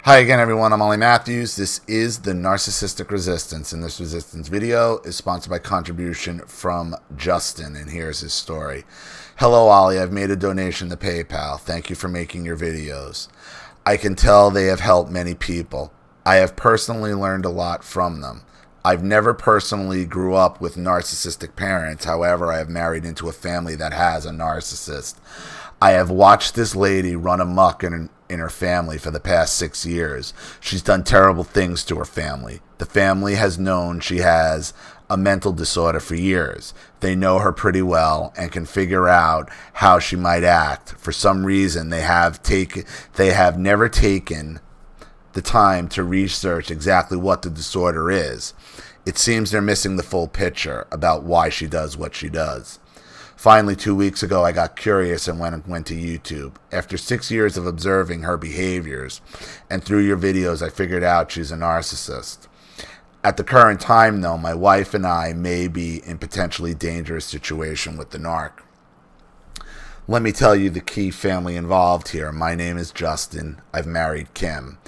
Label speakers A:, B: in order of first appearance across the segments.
A: Hi again, everyone. I'm Ollie Matthews. This is the Narcissistic Resistance, and this resistance video is sponsored by contribution from Justin, and here's his story. Hello, Ollie. I've made a donation to PayPal. Thank you for making your videos. I can tell they have helped many people. I have personally learned a lot from them. I've never personally grew up with narcissistic parents. However, I have married into a family that has a narcissist. I have watched this lady run amok in her family for the past 6 years. She's done terrible things to her family. The family has known she has a mental disorder for years. They know her pretty well and can figure out how she might act. For some reason, they have never taken the time to research exactly what the disorder is. It seems they're missing the full picture about why she does what she does. Finally, 2 weeks ago, I got curious and went to YouTube. After 6 years of observing her behaviors and through your videos, I figured out she's a narcissist. At the current time, though, my wife and I may be in potentially dangerous situation with the narc. Let me tell you the key family involved here. My name is Justin. I've married Kim.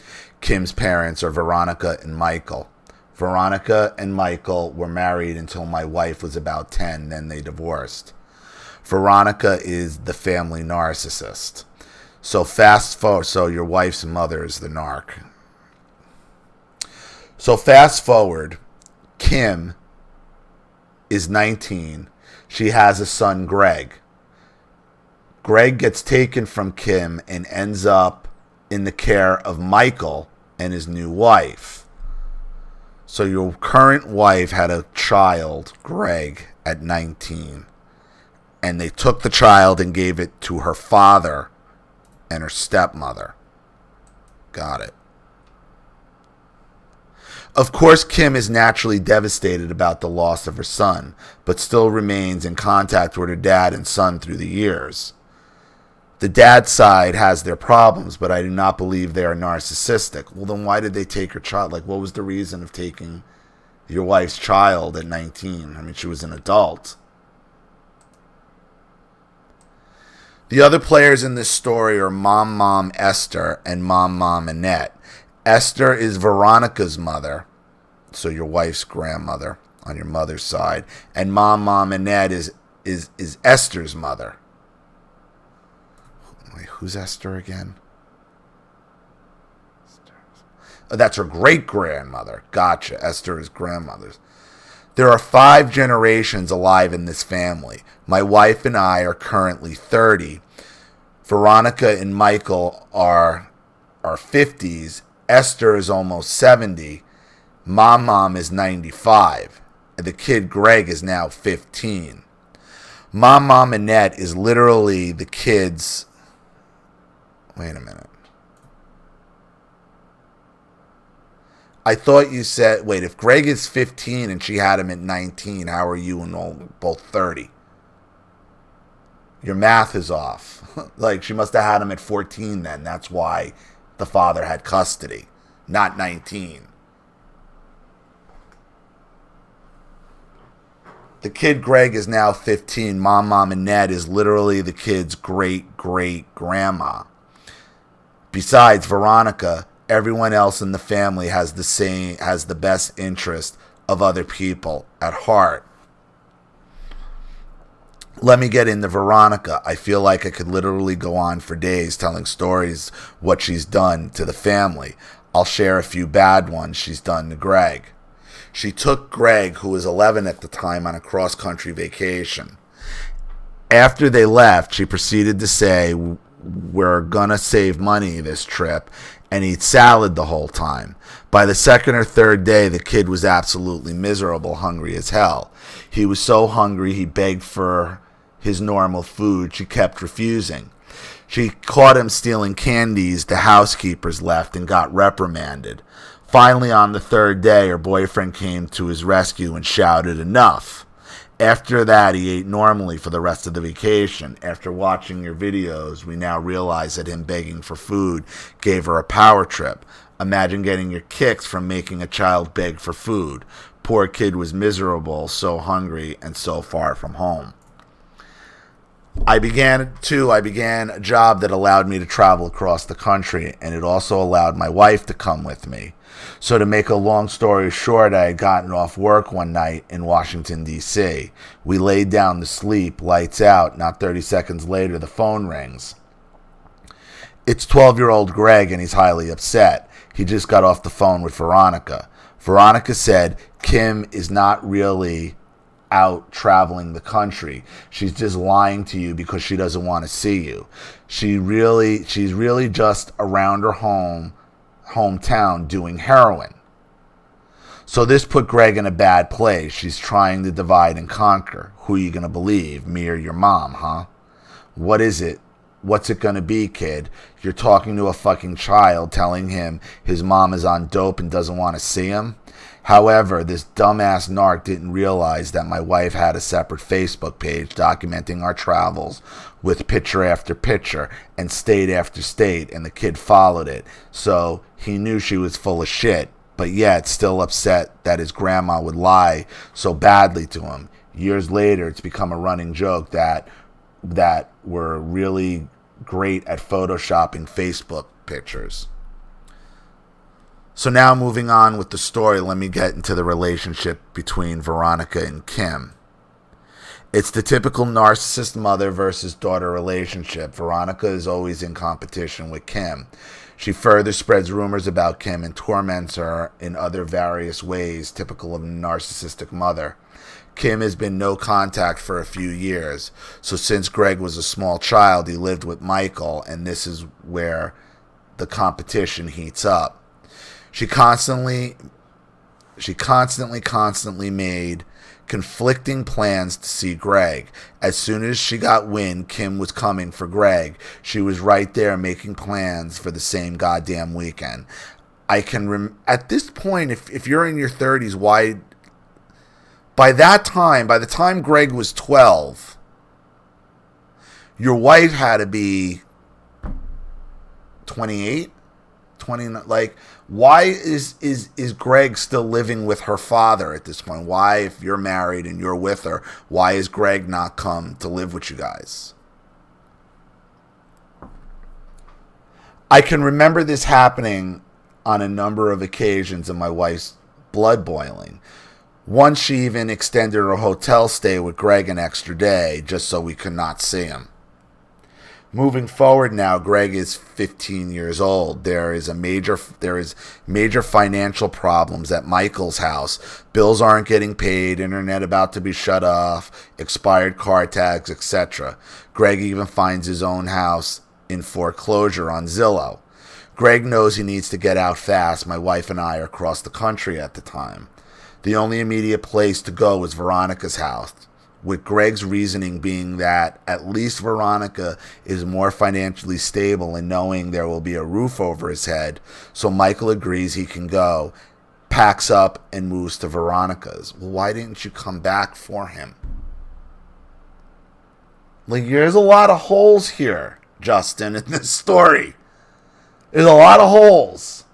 A: Kim's parents are Veronica and Michael. Veronica and Michael were married until my wife was about 10, then they divorced. Veronica is the family narcissist. So fast forward, so your wife's mother is the narc. So fast forward, Kim is 19. She has a son, Greg. Greg gets taken from Kim and ends up in the care of Michael and his new wife. So your current wife had a child, Greg, at 19. And they took the child and gave it to her father and her stepmother. Got it. Of course, Kim is naturally devastated about the loss of her son, but still remains in contact with her dad and son through the years. The dad's side has their problems, but I do not believe they are narcissistic. Well, then why did they take her child? Like, what was the reason of taking your wife's child at 19? I mean, she was an adult. The other players in this story are Mom Esther and Mom Annette. Esther is Veronica's mother, so your wife's grandmother on your mother's side, and Mom Annette is Esther's mother. Wait, who's Esther again? Oh, that's her great-grandmother. Gotcha. Esther is grandmother's. There are 5 generations alive in this family. My wife and I are currently 30. Veronica and Michael are 50s. Esther is almost 70. Mom is 95. And the kid Greg is now 15. Mom Annette is literally the kid's... Wait a minute. I thought you said, wait, if Greg is 15 and she had him at 19, how are you and all both 30? Your math is off. Like, she must have had him at 14 then. That's why the father had custody, not 19. The kid Greg is now 15. Mom Annette is literally the kid's great-great-grandma. Besides Veronica, everyone else in the family has the best interest of other people at heart. Let me get into Veronica. I feel like I could literally go on for days telling stories what she's done to the family. I'll share a few bad ones she's done to Greg. She took Greg, who was 11 at the time, on a cross-country vacation. After they left, she proceeded to say, "We're gonna save money this trip," and eat salad the whole time. By the second or third day, the kid was absolutely miserable, hungry as hell. He was so hungry he begged for his normal food. She kept refusing. She caught him stealing candies the housekeepers left and got reprimanded. Finally, on the third day, her boyfriend came to his rescue and shouted, "Enough." After that, he ate normally for the rest of the vacation. After watching your videos, we now realize that him begging for food gave her a power trip. Imagine getting your kicks from making a child beg for food. Poor kid was miserable, so hungry, and so far from home. I began a job that allowed me to travel across the country, and it also allowed my wife to come with me. So to make a long story short, I had gotten off work one night in Washington, D.C. We laid down to sleep, lights out. Not 30 seconds later, the phone rings. It's 12-year-old Greg, and he's highly upset. He just got off the phone with Veronica. Veronica said Kim is not really out traveling the country. She's just lying to you because she doesn't want to see you. She's really just around her hometown doing heroin. So this put Greg in a bad place. She's trying to divide and conquer. Who are you going to believe? Me or your mom, huh? What is it? What's it going to be, kid? You're talking to a fucking child telling him his mom is on dope and doesn't want to see him? However, this dumbass narc didn't realize that my wife had a separate Facebook page documenting our travels with picture after picture and state after state, and the kid followed it. So he knew she was full of shit, but yet still upset that his grandma would lie so badly to him. Years later, it's become a running joke that we're really great at photoshopping Facebook pictures. So now moving on with the story, let me get into the relationship between Veronica and Kim. It's the typical narcissist mother versus daughter relationship. Veronica is always in competition with Kim. She further spreads rumors about Kim and torments her in other various ways, typical of a narcissistic mother. Kim has been no contact for a few years. So since Greg was a small child, he lived with Michael, and this is where the competition heats up. She constantly made conflicting plans to see Greg. As soon as she got wind Kim was coming for Greg, she was right there making plans for the same goddamn weekend. At this point, if you're in your 30s, why? By the time Greg was 12, your wife had to be 28, 29. Like, why is Greg still living with her father at this point? Why, if you're married and you're with her, why is Greg not come to live with you guys? I can remember this happening on a number of occasions and my wife's blood boiling. Once she even extended her hotel stay with Greg an extra day just so we could not see him. Moving forward now, Greg is 15 years old. There is major financial problems at Michael's house. Bills aren't getting paid, internet about to be shut off, expired car tags, etc. Greg even finds his own house in foreclosure on Zillow. Greg knows he needs to get out fast. My wife and I are across the country at the time. The only immediate place to go was Veronica's house, with Greg's reasoning being that at least Veronica is more financially stable and knowing there will be a roof over his head, so Michael agrees he can go, packs up, and moves to Veronica's. Well, why didn't you come back for him? Like, there's a lot of holes here, Justin, in this story. There's a lot of holes.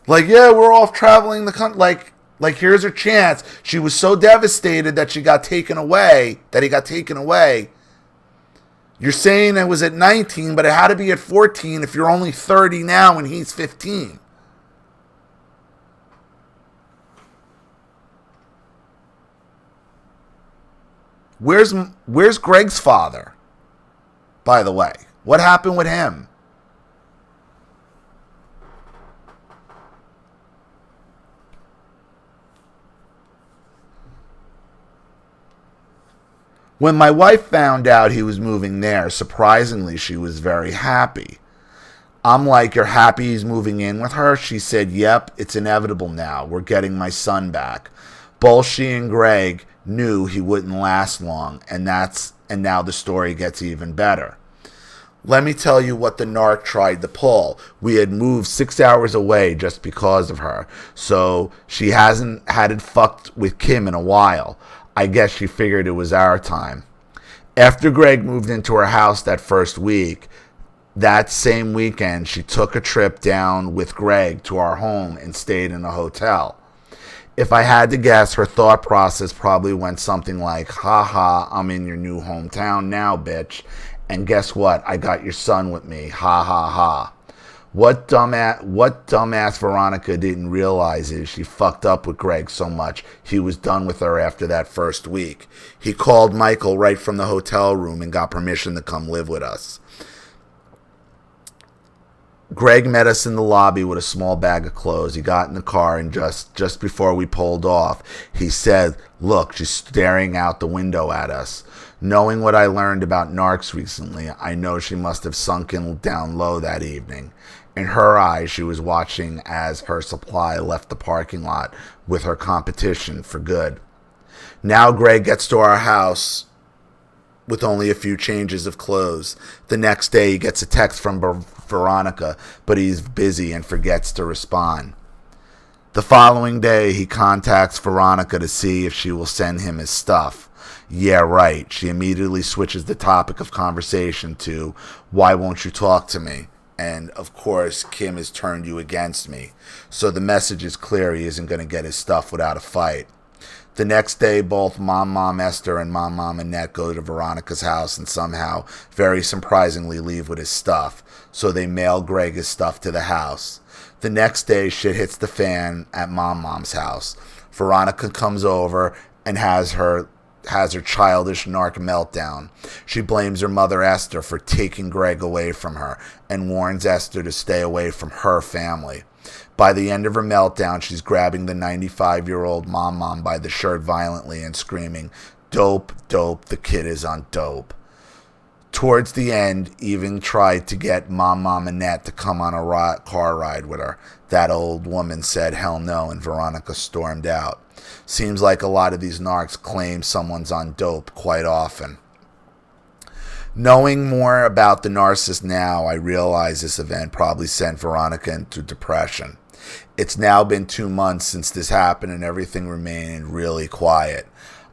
A: Like, yeah, we're off traveling the country. Like, here's her chance. She was so devastated that he got taken away. You're saying it was at 19, but it had to be at 14 if you're only 30 now and he's 15. Where's Greg's father, by the way? What happened with him? When my wife found out he was moving there, surprisingly, she was very happy. I'm like, you're happy he's moving in with her? She said, yep, it's inevitable now. We're getting my son back. Both she and Greg knew he wouldn't last long, and now the story gets even better. Let me tell you what the narc tried to pull. We had moved 6 hours away just because of her, so she hadn't fucked with Kim in a while. I guess she figured it was our time. After Greg moved into her house that first week, that same weekend, she took a trip down with Greg to our home and stayed in a hotel. If I had to guess, her thought process probably went something like, ha ha, I'm in your new hometown now, bitch. And guess what? I got your son with me. Ha ha ha. What dumbass Veronica didn't realize is she fucked up with Greg so much he was done with her after that first week. He called Michael right from the hotel room and got permission to come live with us. Greg met us in the lobby with a small bag of clothes. He got in the car, and just before we pulled off, he said, "Look, she's staring out the window at us." Knowing what I learned about narcs recently, I know she must have sunken down low that evening. In her eyes, she was watching as her supply left the parking lot with her competition for good. Now Greg gets to our house with only a few changes of clothes. The next day, he gets a text from Veronica, but he's busy and forgets to respond. The following day, he contacts Veronica to see if she will send him his stuff. Yeah, right. She immediately switches the topic of conversation to, "Why won't you talk to me?" And, of course, Kim has turned you against me. So the message is clear, he isn't going to get his stuff without a fight. The next day, both Mom Esther and Mom Annette go to Veronica's house and somehow, very surprisingly, leave with his stuff. So they mail Greg his stuff to the house. The next day, shit hits the fan at Mom's house. Veronica comes over and has her childish narc meltdown. She blames her mother Esther for taking Greg away from her and warns Esther to stay away from her family. By the end of her meltdown, she's grabbing the 95-year-old Mom by the shirt violently and screaming, "Dope, dope, the kid is on dope." Towards the end, even tried to get Mom Annette to come on a car ride with her. That old woman said hell no, and Veronica stormed out. Seems like a lot of these narcs claim someone's on dope quite often. Knowing more about the narcissist now, I realize this event probably sent Veronica into depression. It's now been 2 months since this happened and everything remained really quiet.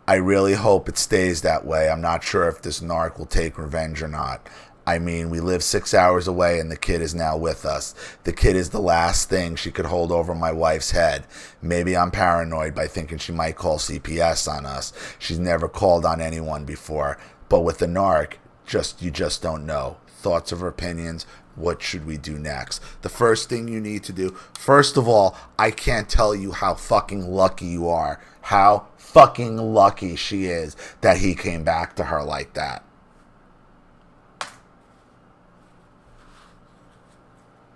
A: I really hope it stays that way. I'm not sure if this narc will take revenge or not. I mean, we live 6 hours away and the kid is now with us. The kid is the last thing she could hold over my wife's head. Maybe I'm paranoid by thinking she might call CPS on us. She's never called on anyone before. But with the narc, you just don't know. Thoughts or opinions? What should we do next? The first thing you need to do, first of all, I can't tell you how fucking lucky you are. How fucking lucky she is that he came back to her like that.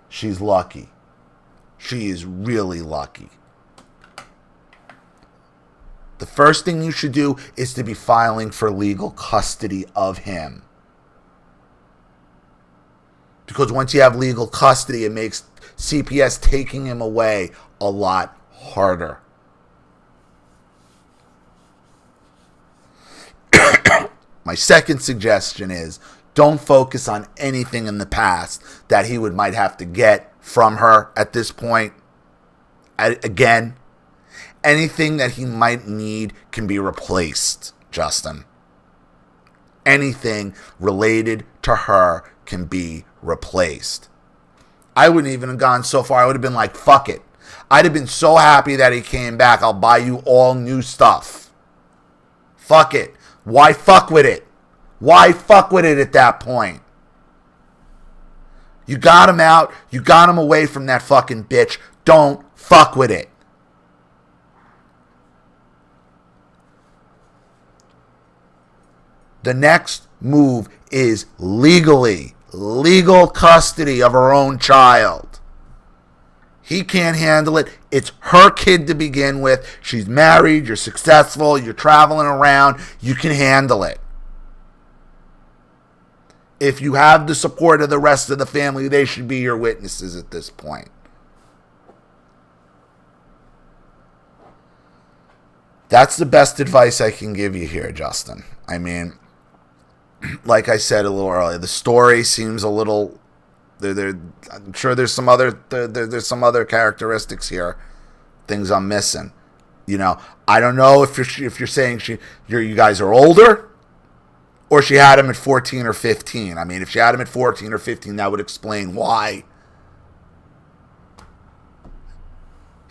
A: She's lucky. She is really lucky. The first thing you should do is to be filing for legal custody of him. Because once you have legal custody, it makes CPS taking him away a lot harder. My second suggestion is don't focus on anything in the past that he might have to get from her at this point. Again, anything that he might need can be replaced, Justin. Anything related to her can be replaced. I wouldn't even have gone so far. I would have been like, fuck it. I'd have been so happy that he came back. I'll buy you all new stuff. Fuck it. Why fuck with it? Why fuck with it at that point? You got him out. You got him away from that fucking bitch. Don't fuck with it. The next move is legal custody of her own child. He can't handle it. It's her kid to begin with. She's married. You're successful. You're traveling around. You can handle it. If you have the support of the rest of the family, they should be your witnesses at this point. That's the best advice I can give you here, Justin. I mean, like I said a little earlier, the story seems a little. I'm sure there's some other characteristics here, things I'm missing. You know, I don't know if you're saying you guys are older, or she had him at 14 or 15. I mean, if she had him at 14 or 15, that would explain why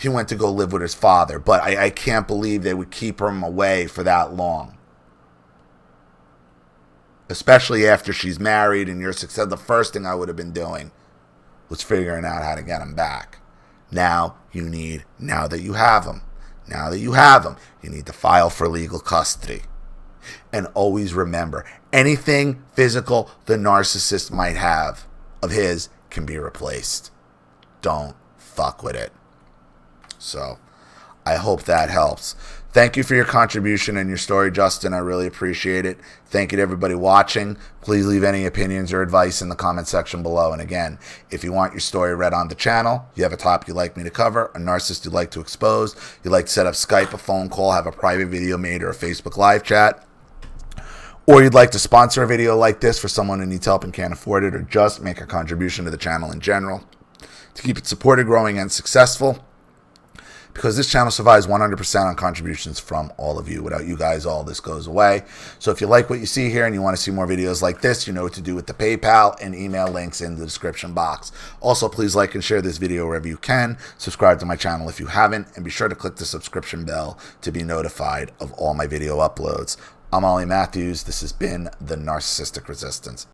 A: he went to go live with his father. But I can't believe they would keep him away for that long. Especially after she's married and you're successful. The first thing I would have been doing was figuring out how to get him back. Now that you have him, you need to file for legal custody. And always remember, anything physical the narcissist might have of his can be replaced. Don't fuck with it. So, I hope that helps. Thank you for your contribution and your story, Justin. I really appreciate it. Thank you to everybody watching. Please leave any opinions or advice in the comment section below. And again, if you want your story read on the channel, you have a topic you'd like me to cover, a narcissist you'd like to expose, you'd like to set up Skype, a phone call, have a private video made, or a Facebook live chat, or you'd like to sponsor a video like this for someone who needs help and can't afford it, or just make a contribution to the channel in general to keep it supported, growing, and successful. Because this channel survives 100% on contributions from all of you. Without you guys, all this goes away. So if you like what you see here and you want to see more videos like this, you know what to do with the PayPal and email links in the description box. Also, please like and share this video wherever you can. Subscribe to my channel if you haven't. And be sure to click the subscription bell to be notified of all my video uploads. I'm Ollie Matthews. This has been the Narcissistic Resistance.